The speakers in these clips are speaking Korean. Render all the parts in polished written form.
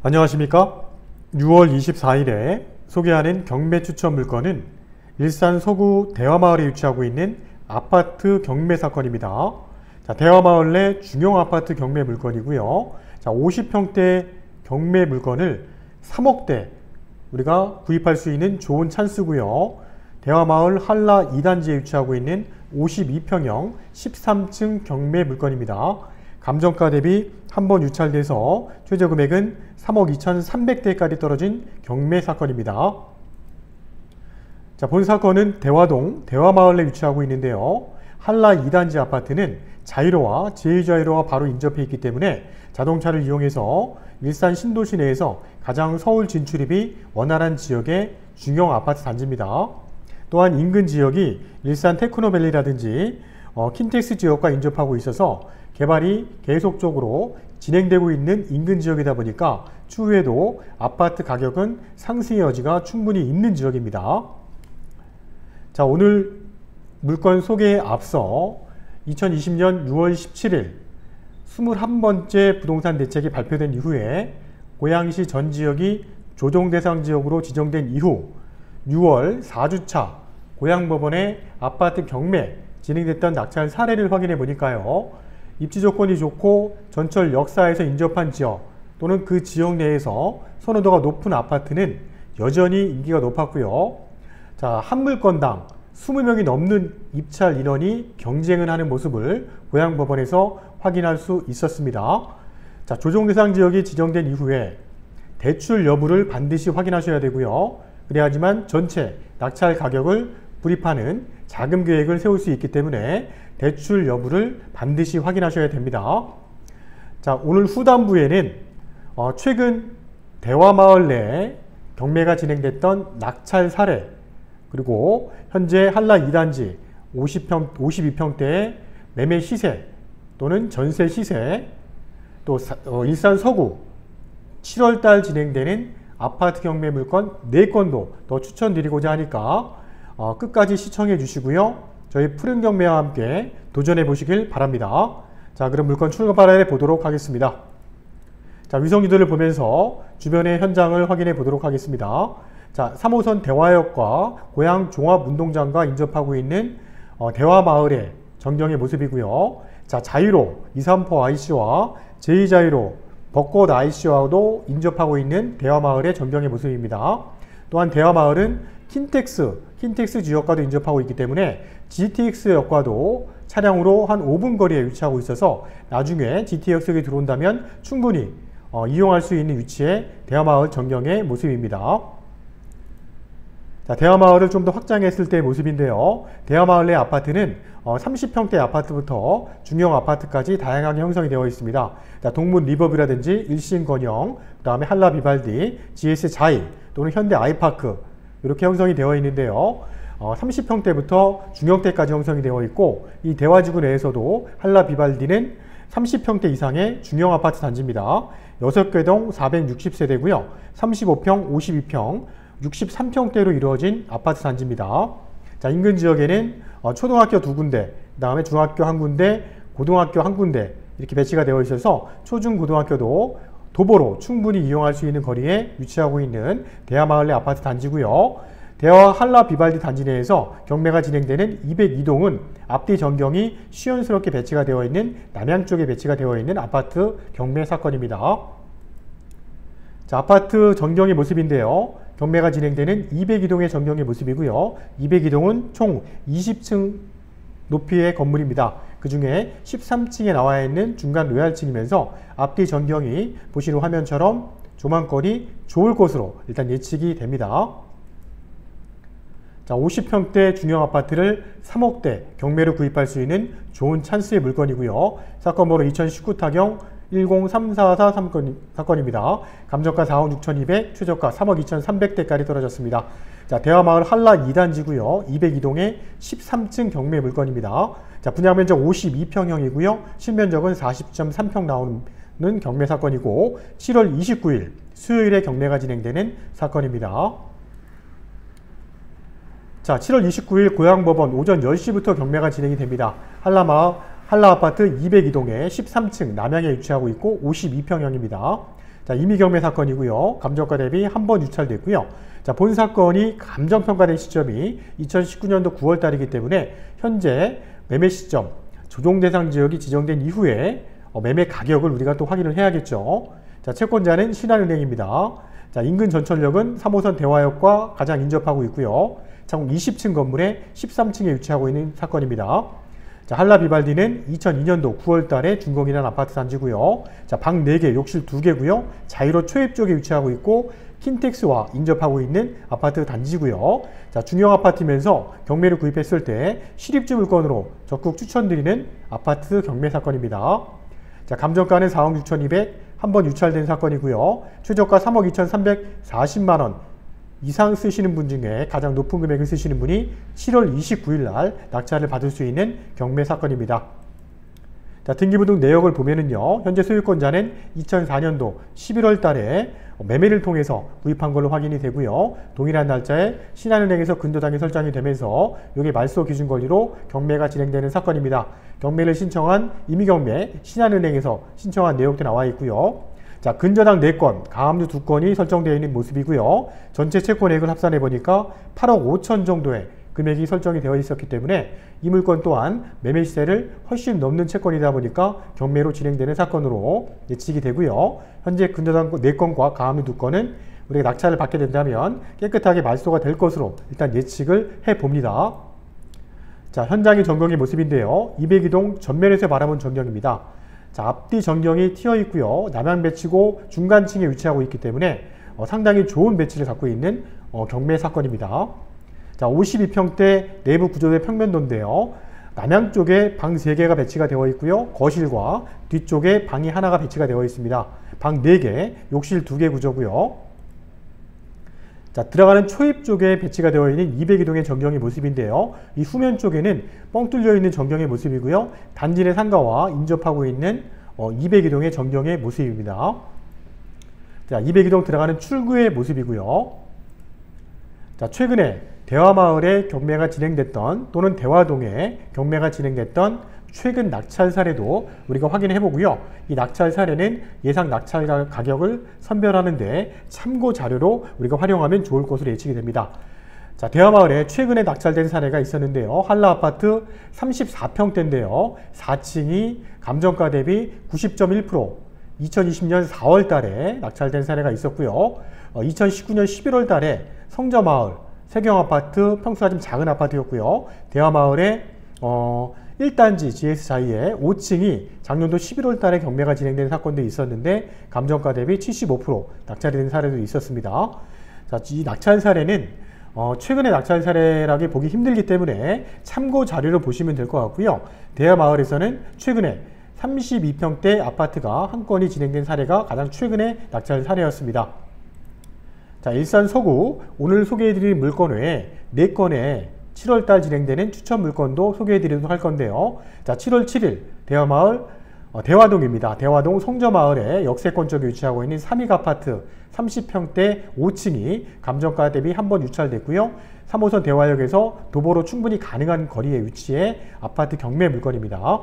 안녕하십니까? 6월 24일에 소개하는 경매 추천 물건은 일산 서구 대화마을에 위치하고 있는 아파트 경매 사건입니다. 대화마을 내 중형 아파트 경매 물건이고요. 50평대 경매 물건을 3억대 우리가 구입할 수 있는 좋은 찬스고요. 대화마을 한라 2단지에 위치하고 있는 52평형 13층 경매 물건입니다. 감정가 대비 한번 유찰돼서 최저 금액은 3억 2,300대까지 떨어진 경매 사건입니다. 본 사건은 대화동 대화마을 내 위치하고 있는데요. 한라 2단지 아파트는 자이로와 제2자이로와 바로 인접해 있기 때문에 자동차를 이용해서 일산 신도시 내에서 가장 서울 진출입이 원활한 지역의 중형 아파트 단지입니다. 또한 인근 지역이 일산 테크노밸리라든지 킨텍스 지역과 인접하고 있어서 개발이 계속적으로 진행되고 있는 인근 지역이다 보니까 추후에도 아파트 가격은 상승의 여지가 충분히 있는 지역입니다. 오늘 물건 소개에 앞서 2020년 6월 17일 21번째 부동산 대책이 발표된 이후에 고양시 전 지역이 조정 대상 지역으로 지정된 이후 6월 4주차 고양법원의 아파트 경매 진행됐던 낙찰 사례를 확인해 보니까요. 입지 조건이 좋고 전철 역사에서 인접한 지역 또는 그 지역 내에서 선호도가 높은 아파트는 여전히 인기가 높았고요. 한 물건당 20명이 넘는 입찰 인원이 경쟁을 하는 모습을 고양법원에서 확인할 수 있었습니다. 조정 대상 지역이 지정된 이후에 대출 여부를 반드시 확인하셔야 되고요. 그래야지만 전체 낙찰 가격을 불입하는 자금 계획을 세울 수 있기 때문에 대출 여부를 반드시 확인하셔야 됩니다. 오늘 후반부에는 최근 대화마을 내에 경매가 진행됐던 낙찰 사례 그리고 현재 한라 2단지 52평대의 매매 시세 또는 전세 시세 또 일산 서구 7월달 진행되는 아파트 경매 물건 4건도 더 추천드리고자 하니까 끝까지 시청해 주시고요. 저희 푸른 경매와 함께 도전해 보시길 바랍니다. 그럼 물건 출발해 보도록 하겠습니다. 위성지도를 보면서 주변의 현장을 확인해 보도록 하겠습니다. 3호선 대화역과 고양 종합운동장과 인접하고 있는 대화마을의 전경의 모습이고요. 자이로 238 IC와 제2자이로 벚꽃 IC와도 인접하고 있는 대화마을의 전경의 모습입니다. 또한 대화마을은 킨텍스 지역과도 인접하고 있기 때문에 GTX역과도 차량으로 한 5분 거리에 위치하고 있어서 나중에 GTX역이 들어온다면 충분히 이용할 수 있는 위치의 대화마을 전경의 모습입니다. 대화마을을 좀 더 확장했을 때의 모습인데요. 대화마을 내 아파트는 30평대 아파트부터 중형 아파트까지 다양하게 형성이 되어 있습니다. 동문 리버뷰라든지 일신건영, 그 다음에 한라 비발디, GS 자이 또는 현대 아이파크 이렇게 형성이 되어 있는데요. 30평대부터 중형대까지 형성이 되어 있고 이 대화지구 내에서도 한라 비발디는 30평대 이상의 중형 아파트 단지입니다. 6개 동 460세대고요. 35평, 52평, 63평대로 이루어진 아파트 단지입니다. 인근 지역에는 초등학교 2군데, 그 다음에 중학교 1군데, 고등학교 1군데 이렇게 배치가 되어 있어서 초중고등학교도 도보로 충분히 이용할 수 있는 거리에 위치하고 있는 대화마을 내 아파트 단지고요. 대화 한라 비발디 단지 내에서 경매가 진행되는 202동은 앞뒤 전경이 시원스럽게 배치가 되어 있는 남양 쪽에 배치가 되어 있는 아파트 경매 사건입니다. 아파트 전경의 모습인데요. 경매가 진행되는 202동의 전경의 모습이고요. 202동은 총 20층 높이의 건물입니다. 그 중에 13층에 나와 있는 중간 로얄층이면서 앞뒤 전경이 보시는 화면처럼 조망거리 좋을 것으로 일단 예측이 됩니다. 50평대 중형 아파트를 3억대 경매로 구입할 수 있는 좋은 찬스의 물건이고요. 사건 번호 2019 타경 103443 사건입니다. 감정가 4억 6,200, 최저가 3억 2,300대까지 떨어졌습니다. 대화마을 한라 2단지고요. 202동의 13층 경매 물건입니다. 분양면적 52평형이고요. 실면적은 40.3평 나오는 경매 사건이고 7월 29일 수요일에 경매가 진행되는 사건입니다. 7월 29일 고양법원 오전 10시부터 경매가 진행이 됩니다. 한라 아파트 202동에 13층 남양에 위치하고 있고 52평형입니다. 자, 임의경매 사건이고요. 감정가 대비 한 번 유찰됐고요. 자, 본 사건이 감정평가된 시점이 2019년도 9월 달이기 때문에 현재 매매 시점, 조정 대상 지역이 지정된 이후에 매매 가격을 우리가 또 확인을 해야겠죠. 자, 채권자는 신한은행입니다. 자, 인근 전철역은 3호선 대화역과 가장 인접하고 있고요. 총 20층 건물의 13층에 위치하고 있는 사건입니다. 자, 한라 비발디는 2002년도 9월 달에 준공이란 아파트 단지고요. 자, 방 4개, 욕실 2개고요. 자이로 초입 쪽에 위치하고 있고 킨텍스와 인접하고 있는 아파트 단지고요. 자, 중형 아파트면서 경매를 구입했을 때 실입주 물건으로 적극 추천드리는 아파트 경매 사건입니다. 자, 감정가는 4억 6,200, 한 번 유찰된 사건이고요. 최저가 3억 2,340만 원 이상 쓰시는 분 중에 가장 높은 금액을 쓰시는 분이 7월 29일 날 낙찰을 받을 수 있는 경매 사건입니다. 자, 등기부 등 내역을 보면은요, 현재 소유권자는 2004년도 11월 달에 매매를 통해서 구입한 걸로 확인이 되고요. 동일한 날짜에 신한은행에서 근저당이 설정이 되면서 이게 말소 기준 권리로 경매가 진행되는 사건입니다. 경매를 신청한 임의경매 신한은행에서 신청한 내역도 나와 있고요. 자, 근저당 4건, 가압류 2건이 설정되어 있는 모습이고요. 전체 채권액을 합산해 보니까 8억 5천 정도의 금액이 설정이 되어 있었기 때문에 이 물건 또한 매매 시세를 훨씬 넘는 채권이다 보니까 경매로 진행되는 사건으로 예측이 되고요. 현재 근저당 4건과 가압류 2건은 우리가 낙찰을 받게 된다면 깨끗하게 말소가 될 것으로 일단 예측을 해봅니다. 자, 현장의 전경의 모습인데요. 202동 전면에서 바라본 전경입니다. 자, 앞뒤 전경이 튀어 있고요. 남향 배치고 중간층에 위치하고 있기 때문에 상당히 좋은 배치를 갖고 있는 경매 사건입니다. 자, 52평대 내부 구조대 평면도인데요. 남향 쪽에 방 3개가 배치가 되어 있고요. 거실과 뒤쪽에 방이 하나가 배치가 되어 있습니다. 방 4개, 욕실 2개 구조고요. 자, 들어가는 초입 쪽에 배치가 되어 있는 202동의 전경의 모습인데요. 이 후면 쪽에는 뻥 뚫려 있는 전경의 모습이고요. 단지 내 상가와 인접하고 있는 202동의 전경의 모습입니다. 자, 202동 들어가는 출구의 모습이고요. 자, 최근에 대화마을에 경매가 진행됐던 또는 대화동에 경매가 진행됐던 최근 낙찰 사례도 우리가 확인해 보고요. 이 낙찰 사례는 예상 낙찰 가격을 선별하는 데 참고 자료로 우리가 활용하면 좋을 것으로 예측이 됩니다. 자, 대화마을에 최근에 낙찰된 사례가 있었는데요. 한라 아파트 34평대인데요. 4층이 감정가 대비 90.1%, 2020년 4월 달에 낙찰된 사례가 있었고요. 2019년 11월 달에 성저마을 세경 아파트, 평수가 좀 작은 아파트였고요. 대화마을에 1단지 GS자이의 5층이 작년도 11월 달에 경매가 진행된 사건도 있었는데 감정가 대비 75% 낙찰이 된 사례도 있었습니다. 자, 이 낙찰 사례는 최근에 낙찰 사례라기 보기 힘들기 때문에 참고 자료를 보시면 될 것 같고요. 대화마을에서는 최근에 32평대 아파트가 한 건이 진행된 사례가 가장 최근에 낙찰 사례였습니다. 자, 일산 서구 오늘 소개해드릴 물건 외에 4건의 7월달 진행되는 추천 물건도 소개해드리도록 할 건데요. 자, 7월 7일 대화마을 대화동입니다. 대화동 송저마을의 역세권 쪽에 위치하고 있는 3익 아파트 30평대 5층이 감정가 대비 한 번 유찰됐고요. 3호선 대화역에서 도보로 충분히 가능한 거리에 위치해 아파트 경매 물건입니다.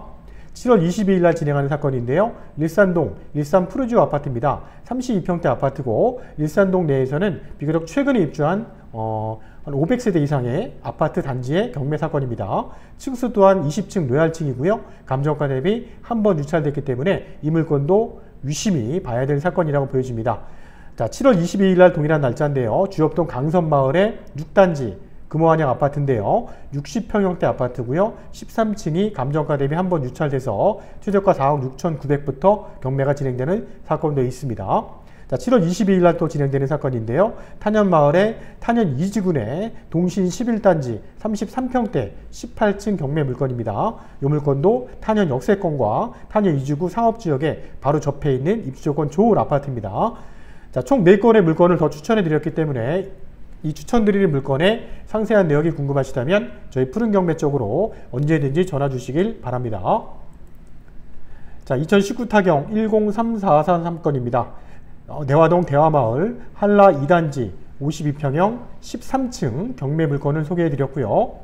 7월 22일 날 진행하는 사건인데요. 일산동 일산 푸르지오 아파트입니다. 32평대 아파트고 일산동 내에서는 비교적 최근에 입주한 한 500세대 이상의 아파트 단지의 경매 사건입니다. 층수 또한 20층 노얄층이고요. 감정가 대비 한 번 유찰됐기 때문에 이 물건도 유심히 봐야 될 사건이라고 보여집니다. 자, 7월 22일 날 동일한 날짜인데요. 주엽동 강선마을의 6단지 금호한양 아파트인데요. 60평형대 아파트고요. 13층이 감정가 대비 한 번 유찰돼서 최저가 4억 6,900부터 경매가 진행되는 사건도 있습니다. 자, 7월 22일 날 또 진행되는 사건인데요. 탄현마을의 탄현 2지군의 동신 11단지 33평대 18층 경매 물건입니다. 이 물건도 탄현 역세권과 탄현 2지구 상업지역에 바로 접해 있는 입주조건 좋은 아파트입니다. 자, 총 4건의 물건을 더 추천해 드렸기 때문에 이 추천드리는 물건의 상세한 내역이 궁금하시다면 저희 푸른경매 쪽으로 언제든지 전화 주시길 바랍니다. 자, 2019 타경 103443건입니다. 대화동 대화마을 한라 2단지 52평형 13층 경매 물건을 소개해 드렸고요.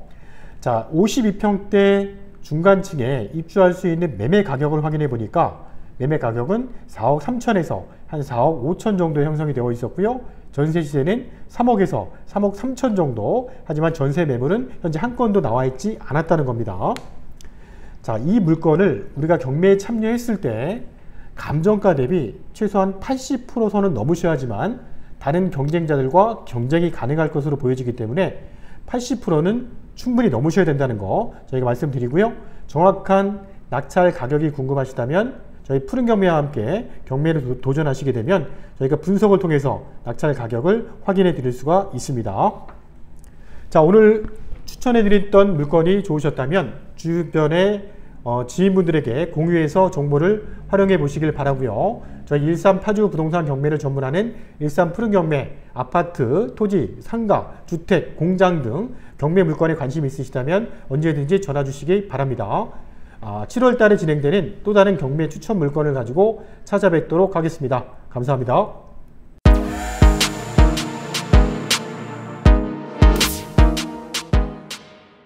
자, 52평대 중간층에 입주할 수 있는 매매 가격을 확인해 보니까 매매 가격은 4억 3천에서 한 4억 5천 정도 형성이 되어 있었고요. 전세 시세는 3억에서 3억 3천 정도. 하지만 전세 매물은 현재 한 건도 나와 있지 않았다는 겁니다. 자, 이 물건을 우리가 경매에 참여했을 때 감정가 대비 최소한 80% 선은 넘으셔야지만 다른 경쟁자들과 경쟁이 가능할 것으로 보여지기 때문에 80%는 충분히 넘으셔야 된다는 거 저희가 말씀드리고요. 정확한 낙찰 가격이 궁금하시다면 저희 푸른 경매와 함께 경매를 도전하시게 되면 저희가 분석을 통해서 낙찰 가격을 확인해 드릴 수가 있습니다. 자, 오늘 추천해 드렸던 물건이 좋으셨다면 주변에 지인분들에게 공유해서 정보를 활용해 보시길 바라고요. 저희 일산 파주 부동산 경매를 전문하는 일산 푸른 경매, 아파트, 토지, 상가, 주택, 공장 등 경매 물건에 관심이 있으시다면 언제든지 전화 주시기 바랍니다. 7월 달에 진행되는 또 다른 경매 추천 물건을 가지고 찾아뵙도록 하겠습니다. 감사합니다.